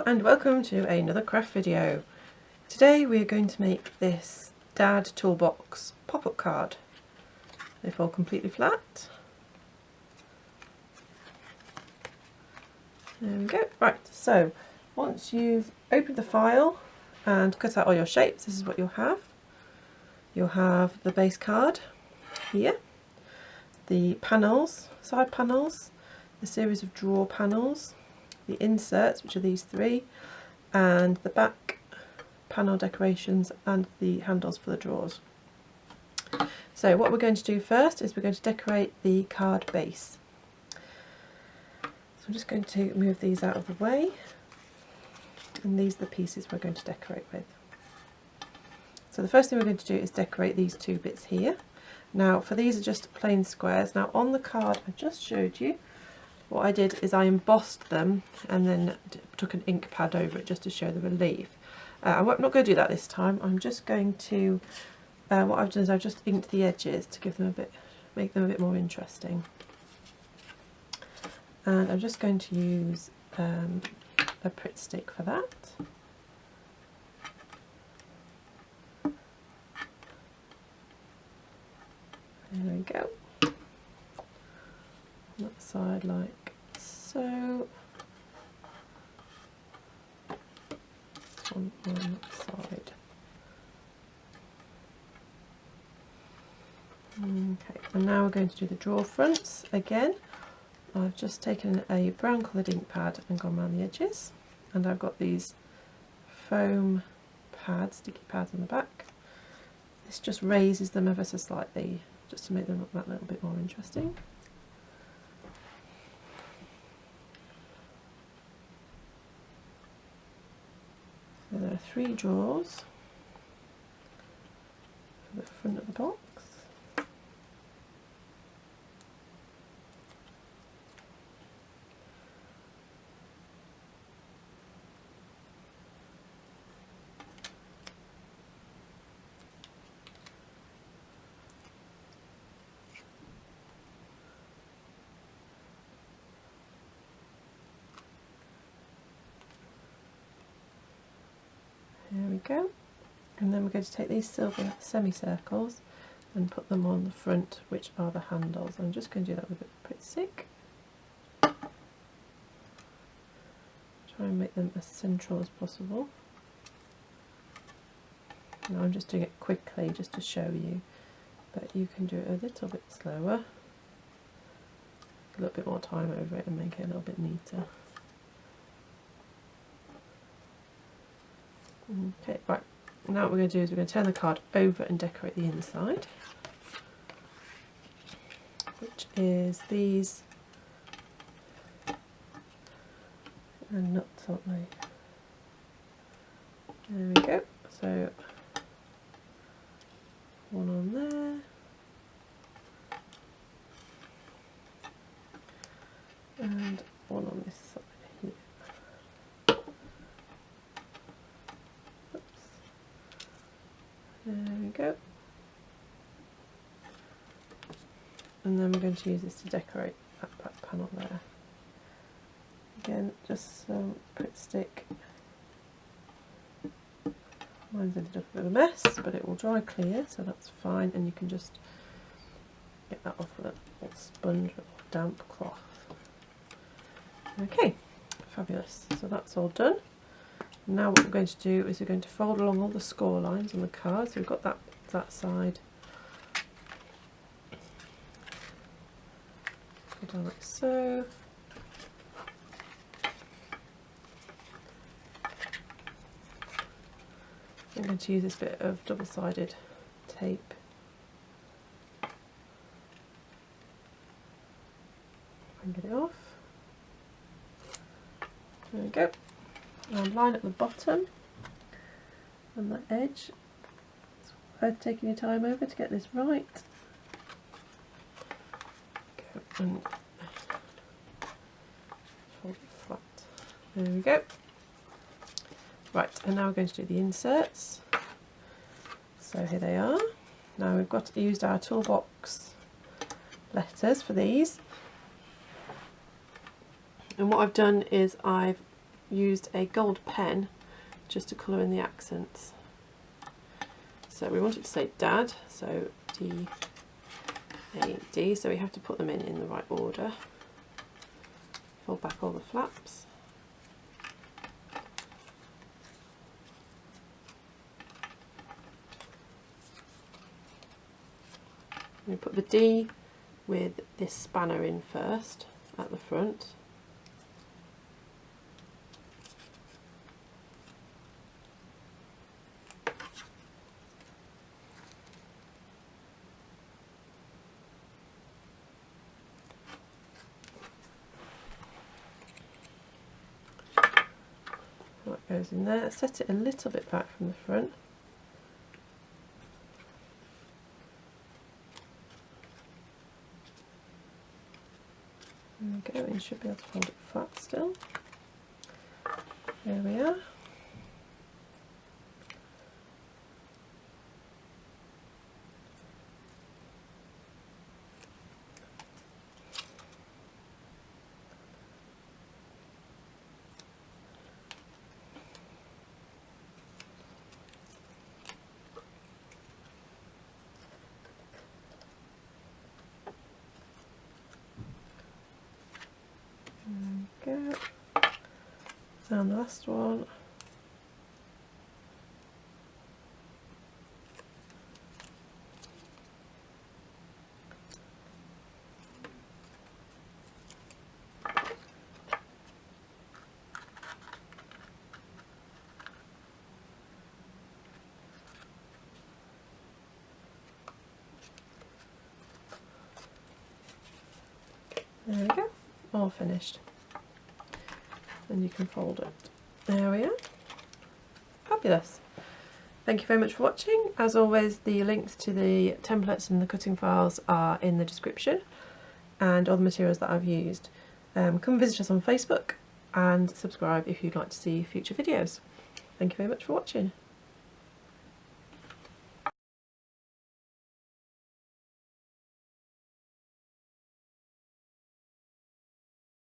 Hello and welcome to another craft video. Today we are going to make this Dad Toolbox pop-up card. They fall completely flat. There we go. Right, so once you've opened the file and cut out all your shapes, this is what you'll have. You'll have the base card here, the panels, side panels, the series of drawer panels, the inserts, which are these three, and the back panel decorations and the handles for the drawers. So what we're going to do first is we're going to decorate the card base. So I'm just going to move these out of the way, and these are the pieces we're going to decorate with. So the first thing we're going to do is decorate these two bits here. Now for these are just plain squares. Now on the card I just showed you, what I did is I embossed them and then took an ink pad over it just to show the relief. I'm not going to do that this time. I'm just going to, what I've done is I've just inked the edges to give them a bit, make them a bit more interesting. And I'm just going to use a Pritt stick for that. There we go. On that side like so. On that side. Okay, and now we're going to do the drawer fronts again. I've just taken a brown coloured ink pad and gone around the edges, and I've got these foam pads, sticky pads on the back. This just raises them ever so slightly, just to make them look that little bit more interesting. So there are 3 drawers for the front of the box. There we go, and then we're going to take these silver semicircles and put them on the front, which are the handles. I'm just going to do that with a Pritt stick. Try and make them as central as possible. Now I'm just doing it quickly just to show you, but you can do it a little bit slower, a little bit more time over it and make it a little bit neater. Okay, right, now what we're going to do is we're going to turn the card over and decorate the inside, which is these nuts, aren't they? There we go, so one on there and one on this side here. There we go. And then we're going to use this to decorate that back panel there. Again, just some Pritt stick. Mine's ended up a bit of a mess, but it will dry clear, so that's fine, and you can just get that off with a little sponge or damp cloth. Okay, fabulous. So that's all done. Now what we're going to do is we're going to fold along all the score lines on the card. So we've got that side. Go down like so. I'm going to use this bit of double-sided tape. And get it off. There we go. And line up the bottom and the edge. It's worth taking your time over to get this right. Go and fold it flat. There we go. Right, and now we're going to do the inserts. So here they are. Now we've used our toolbox letters for these. And what I've done is I've used a gold pen just to colour in the accents. So we want it to say Dad, so D-A-D, so we have to put them in the right order. Fold back all the flaps. We put the D with this spanner in first at the front. That goes in there. Set it a little bit back from the front. There we go, and you should be able to fold it flat still. There we are. There we go. And the last one. There we go, all finished. And you can fold it. There we are. Fabulous. Thank you very much for watching. As always, the links to the templates and the cutting files are in the description, and all the materials that I've used. Come visit us on Facebook and subscribe if you'd like to see future videos. Thank you very much for watching.